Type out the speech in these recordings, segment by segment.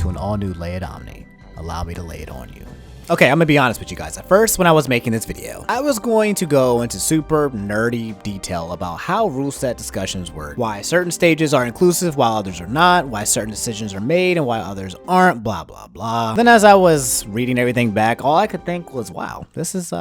to an all-new layered Omni. Allow me to lay it on you. Okay, I'm gonna be honest with you guys. At first, when I was making this video, I was going to go into super nerdy detail about how rule set discussions work, why certain stages are inclusive while others are not, why certain decisions are made and why others aren't, blah, blah, blah. Then as I was reading everything back, all I could think was, wow, this is,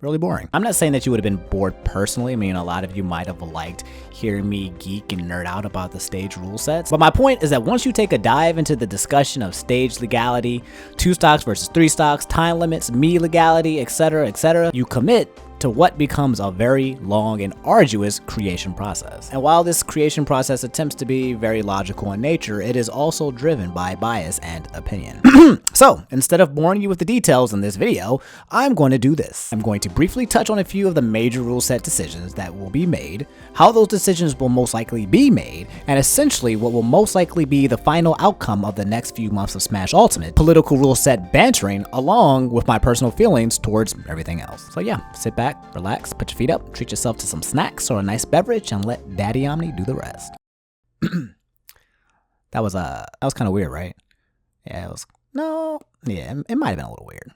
really boring. I'm not saying that you would have been bored personally. I mean, a lot of you might have liked hearing me geek and nerd out about the stage rule sets. But my point is that once you take a dive into the discussion of stage legality, 2 stocks versus 3 stocks, time limits, me legality, etc., you commit to what becomes a very long and arduous creation process. And while this creation process attempts to be very logical in nature, it is also driven by bias and opinion. So, instead of boring you with the details in this video, I'm going to do this. I'm going to briefly touch on a few of the major rule set decisions that will be made, how those decisions will most likely be made, and essentially what will most likely be the final outcome of the next few months of Smash Ultimate, political rule set bantering, along with my personal feelings towards everything else. So yeah, sit back, relax, put your feet up, treat yourself to some snacks or a nice beverage, and let Daddy Omni do the rest. That was kind of weird, right? Yeah, it was. No, yeah, it might have been a little weird.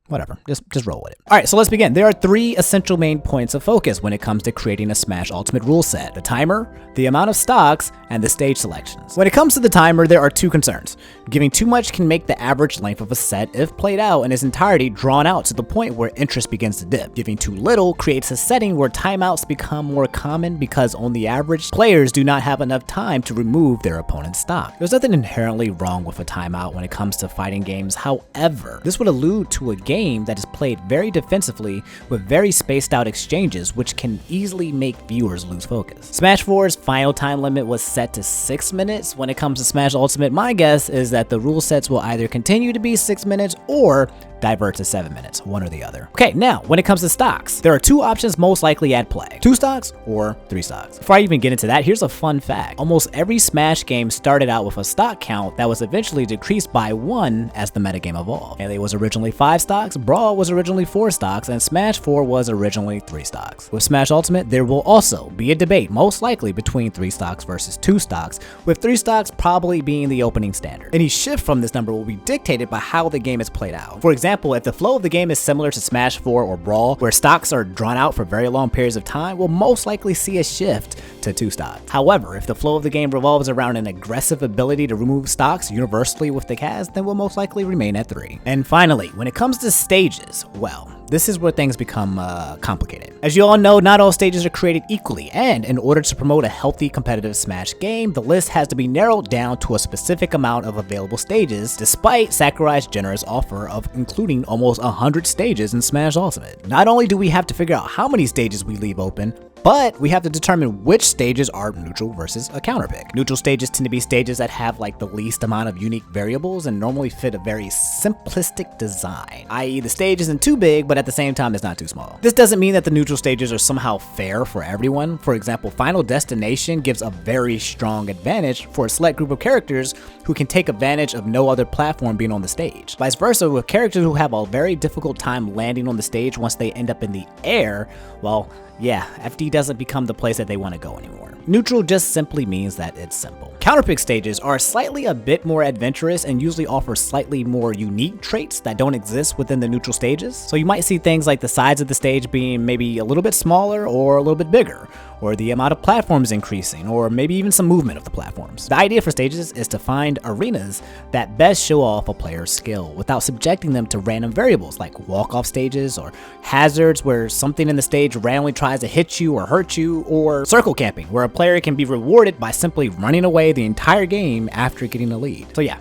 Whatever, just roll with it. All right, so let's begin. There are 3 essential main points of focus when it comes to creating a Smash Ultimate rule set: the timer, the amount of stocks, and the stage selections. When it comes to the timer, there are 2 concerns. Giving too much can make the average length of a set, if played out in its entirety, drawn out to the point where interest begins to dip. Giving too little creates a setting where timeouts become more common because on the average, players do not have enough time to remove their opponent's stock. There's nothing inherently wrong with a timeout when it comes to fighting games. However, this would allude to a game that is played very defensively with very spaced out exchanges, which can easily make viewers lose focus. Smash 4's final time limit was set to 6 minutes. When it comes to Smash Ultimate, my guess is that the rule sets will either continue to be 6 minutes or divert to 7 minutes, one or the other. Okay, now, when it comes to stocks, there are 2 options most likely at play: 2 stocks or 3 stocks. Before I even get into that, here's a fun fact. Almost every Smash game started out with a stock count that was eventually decreased by 1 as the metagame evolved. Melee was originally 5 stocks, Brawl was originally 4 stocks, and Smash 4 was originally 3 stocks. With Smash Ultimate, there will also be a debate, most likely between 3 stocks versus 2 stocks, with 3 stocks probably being the opening standard. Any shift from this number will be dictated by how the game is played out. For example, if the flow of the game is similar to Smash 4 or Brawl, where stocks are drawn out for very long periods of time, we'll most likely see a shift to 2 stocks. However, if the flow of the game revolves around an aggressive ability to remove stocks universally with the cast, then we'll most likely remain at 3. And finally, when it comes to stages, well, this is where things become complicated. As you all know, not all stages are created equally, and in order to promote a healthy competitive Smash game, the list has to be narrowed down to a specific amount of available stages, despite Sakurai's generous offer of including almost 100 stages in Smash Ultimate. Not only do we have to figure out how many stages we leave open, but we have to determine which stages are neutral versus a counterpick. Neutral stages tend to be stages that have like the least amount of unique variables and normally fit a very simplistic design, i.e. the stage isn't too big, but at the same time it's not too small. This doesn't mean that the neutral stages are somehow fair for everyone. For example, Final Destination gives a very strong advantage for a select group of characters who can take advantage of no other platform being on the stage. Vice versa, with characters who have a very difficult time landing on the stage once they end up in the air, well, yeah, FD doesn't become the place that they want to go anymore. Neutral just simply means that it's simple. Counterpick stages are slightly a bit more adventurous and usually offer slightly more unique traits that don't exist within the neutral stages. So you might see things like the sides of the stage being maybe a little bit smaller or a little bit bigger, or the amount of platforms increasing, or maybe even some movement of the platforms. The idea for stages is to find arenas that best show off a player's skill without subjecting them to random variables like walk-off stages or hazards where something in the stage randomly tries to hit you or hurt you, or circle camping where a player can be rewarded by simply running away the entire game after getting a lead. So yeah,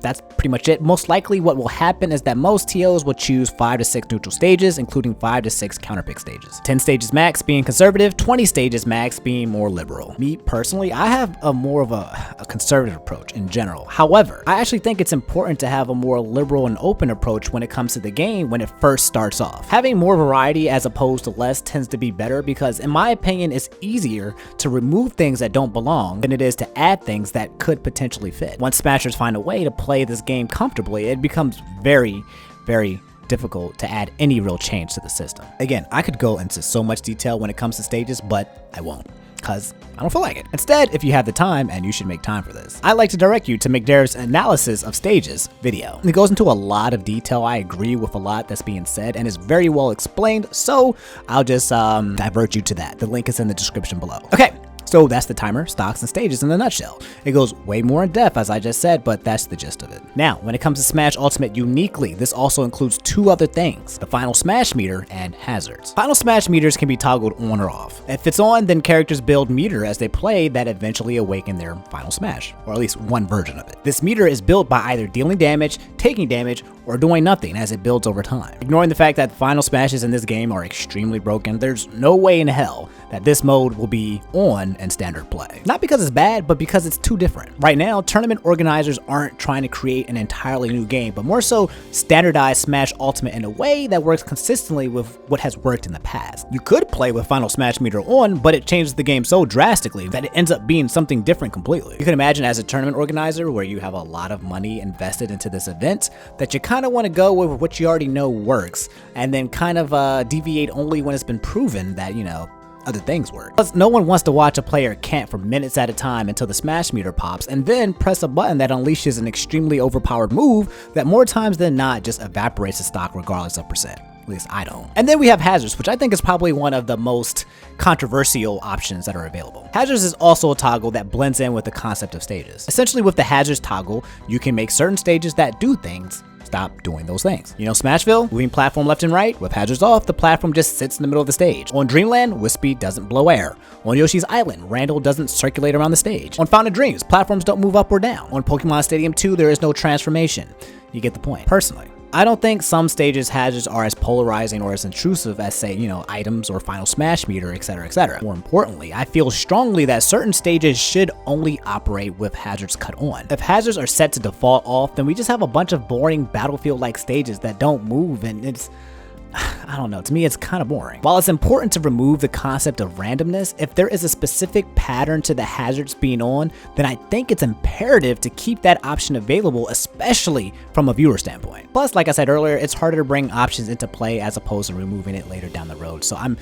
that's pretty much it. Most likely what will happen is that most TOs will choose 5 to 6 neutral stages, including 5 to 6 counterpick stages. 10 stages max being conservative, 20 stages max being more liberal. Me personally, I have a more of a conservative approach in general. However, I actually think it's important to have a more liberal and open approach when it comes to the game when it first starts off. Having more variety as opposed to less tends to be better because, in my opinion, it's easier to remove things that don't belong than it is to add things that could potentially fit. Once Smashers find a way to play this game comfortably, it becomes very, very difficult to add any real change to the system. Again, I could go into so much detail when it comes to stages, but I won't. because I don't feel like it. Instead, if you have the time, and you should make time for this, I'd like to direct you to McDareth's analysis of stages video. It goes into a lot of detail. I agree with a lot that's being said and is very well explained, so I'll just divert you to that. The link is in the description below. Okay. So that's the timer, stocks, and stages in a nutshell. It goes way more in depth, as I just said, but that's the gist of it. Now, when it comes to Smash Ultimate uniquely, this also includes two other things: the Final Smash meter and hazards. Final Smash meters can be toggled on or off. If it's on, then characters build meter as they play that eventually awaken their Final Smash, or at least one version of it. This meter is built by either dealing damage, taking damage, or doing nothing as it builds over time. Ignoring the fact that Final Smashes in this game are extremely broken, there's no way in hell that this mode will be on in standard play. Not because it's bad, but because it's too different. Right now, tournament organizers aren't trying to create an entirely new game, but more so standardize Smash Ultimate in a way that works consistently with what has worked in the past. You could play with Final Smash meter on, but it changes the game so drastically that it ends up being something different completely. You can imagine as a tournament organizer where you have a lot of money invested into this event that you kind of want to go with what you already know works, and then kind of deviate only when it's been proven that, you know, other things work. Plus, no one wants to watch a player camp for minutes at a time until the Smash meter pops and then press a button that unleashes an extremely overpowered move that more times than not just evaporates the stock regardless of percent. At least I don't. And then we have hazards, which I think is probably one of the most controversial options that are available. Hazards is also a toggle that blends in with the concept of stages. Essentially, with the hazards toggle, you can make certain stages that do things stop doing those things. You know, Smashville, moving platform left and right, with hazards off, the platform just sits in the middle of the stage. On Dreamland, Wispy doesn't blow air. On Yoshi's Island, Randall doesn't circulate around the stage. On Fountain of Dreams, platforms don't move up or down. On Pokemon Stadium 2, there is no transformation. You get the point. Personally, I don't think some stages' hazards are as polarizing or as intrusive as, say, you know, items or Final Smash meter, etc., etc. More importantly, I feel strongly that certain stages should only operate with hazards cut on. If hazards are set to default off, then we just have a bunch of boring Battlefield-like stages that don't move, and it's, I don't know, to me it's kind of boring. While it's important to remove the concept of randomness, if there is a specific pattern to the hazards being on, then I think it's imperative to keep that option available, especially from a viewer standpoint. Plus, like I said earlier, it's harder to bring options into play as opposed to removing it later down the road. So I'm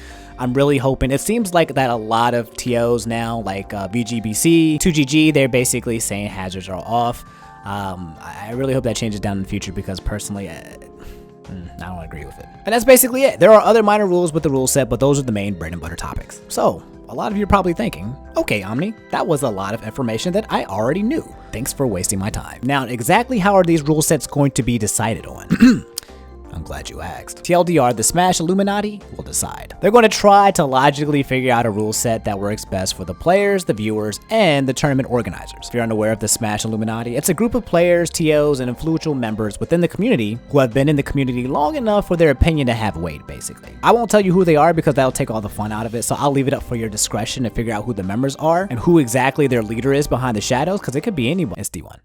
really hoping, it seems like that a lot of TOs now, like VGBC, 2GG, they're basically saying hazards are off. I really hope that changes down in the future, because personally, I don't agree with it. And that's basically it. There are other minor rules with the rule set, but those are the main bread and butter topics. So, a lot of you are probably thinking, okay, Omni, that was a lot of information that I already knew. Thanks for wasting my time. Now, exactly how are these rule sets going to be decided on? I'm glad you asked. TLDR, the Smash Illuminati will decide. They're going to try to logically figure out a rule set that works best for the players, the viewers, and the tournament organizers. If you're unaware of the Smash Illuminati, it's a group of players, TOs, and influential members within the community who have been in the community long enough for their opinion to have weight, basically. I won't tell you who they are because that'll take all the fun out of it, so I'll leave it up for your discretion to figure out who the members are and who exactly their leader is behind the shadows, because it could be anyone. It's D1.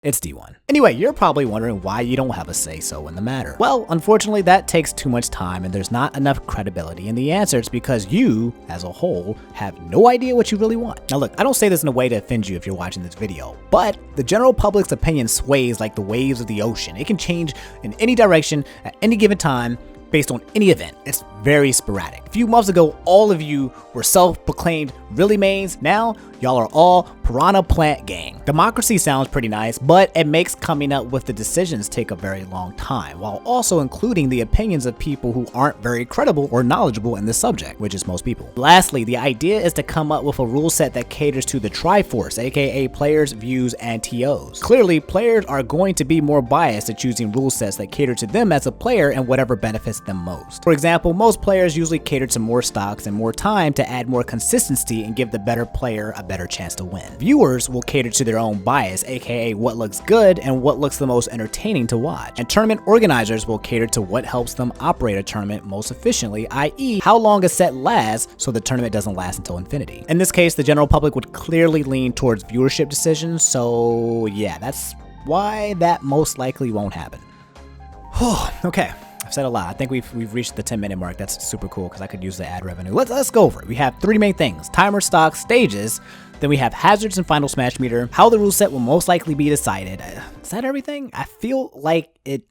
It's D1. Anyway, you're probably wondering why you don't have a say-so in the matter. Well, unfortunately, that takes too much time and there's not enough credibility in the answers because you, as a whole, have no idea what you really want. Now look, I don't say this in a way to offend you if you're watching this video, but the general public's opinion sways like the waves of the ocean. It can change in any direction at any given time based on any event. It's very sporadic. A few months ago, all of you were self-proclaimed really mains. Now, y'all are all Piranha Plant Gang. Democracy sounds pretty nice, but it makes coming up with the decisions take a very long time, while also including the opinions of people who aren't very credible or knowledgeable in this subject, which is most people. Lastly, the idea is to come up with a rule set that caters to the Triforce, aka players, views, and TOs. Clearly, players are going to be more biased at choosing rule sets that cater to them as a player and whatever benefits them most. For example, most players usually cater to more stocks and more time to add more consistency and give the better player a better chance to win. Viewers will cater to their own bias, aka what looks good and what looks the most entertaining to watch. And tournament organizers will cater to what helps them operate a tournament most efficiently, i.e. how long a set lasts so the tournament doesn't last until infinity. In this case, the general public would clearly lean towards viewership decisions, so yeah, that's why that most likely won't happen. Okay. I've said a lot. I think we've reached the 10-minute mark. That's super cool because I could use the ad revenue. Let's go over it. We have three main things: timer, stock, stages. Then we have hazards and Final Smash meter. How the rule set will most likely be decided. Is that everything? I feel like it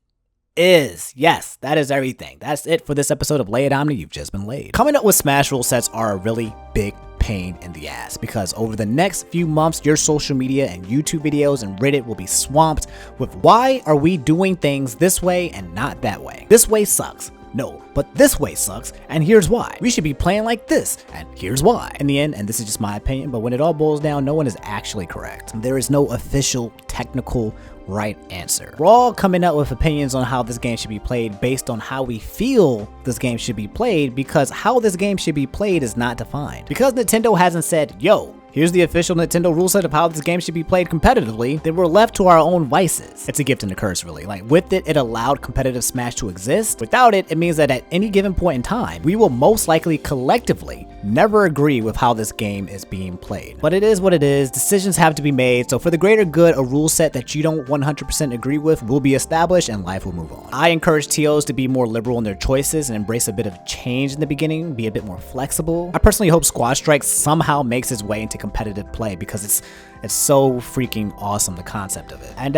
is. Yes, that is everything. That's it for this episode of Lay It Omni. You've just been laid. Coming up with Smash rule sets are a really big pain in the ass, because over the next few months, your social media and YouTube videos and Reddit will be swamped with why are we doing things this way and not that way? This way sucks. No, but this way sucks, and here's why. We should be playing like this, and here's why. In the end, and this is just my opinion, but when it all boils down, no one is actually correct. There is no official, technical, right answer. We're all coming up with opinions on how this game should be played based on how we feel this game should be played, because how this game should be played is not defined. Because Nintendo hasn't said, yo, here's the official Nintendo rule set of how this game should be played competitively, then we're left to our own vices. It's a gift and a curse, really. Like, with it, it allowed competitive Smash to exist. Without it, it means that at any given point in time, we will most likely collectively never agree with how this game is being played. But it is what it is. Decisions have to be made. So for the greater good, a rule set that you don't 100% agree with will be established and life will move on. I encourage TOs to be more liberal in their choices and embrace a bit of change in the beginning, be a bit more flexible. I personally hope Squad Strike somehow makes its way into competitive play, because it's so freaking awesome, the concept of it. And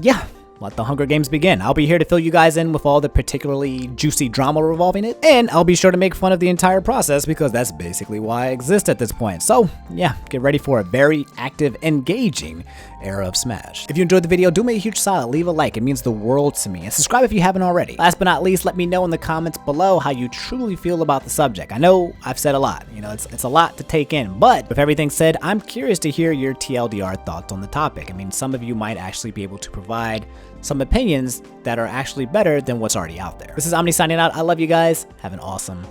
yeah, let the Hunger Games begin. I'll be here to fill you guys in with all the particularly juicy drama revolving it, and I'll be sure to make fun of the entire process, because that's basically why I exist at this point. So yeah, get ready for a very active, engaging era of Smash. If you enjoyed the video, do me a huge solid, leave a like, it means the world to me, and subscribe if you haven't already. Last but not least, let me know in the comments below how you truly feel about the subject. I know I've said a lot, you know, it's a lot to take in, but with everything said, I'm curious to hear your TLDR thoughts on the topic. I mean, some of you might actually be able to provide some opinions that are actually better than what's already out there. This is Omni signing out. I love you guys. Have an awesome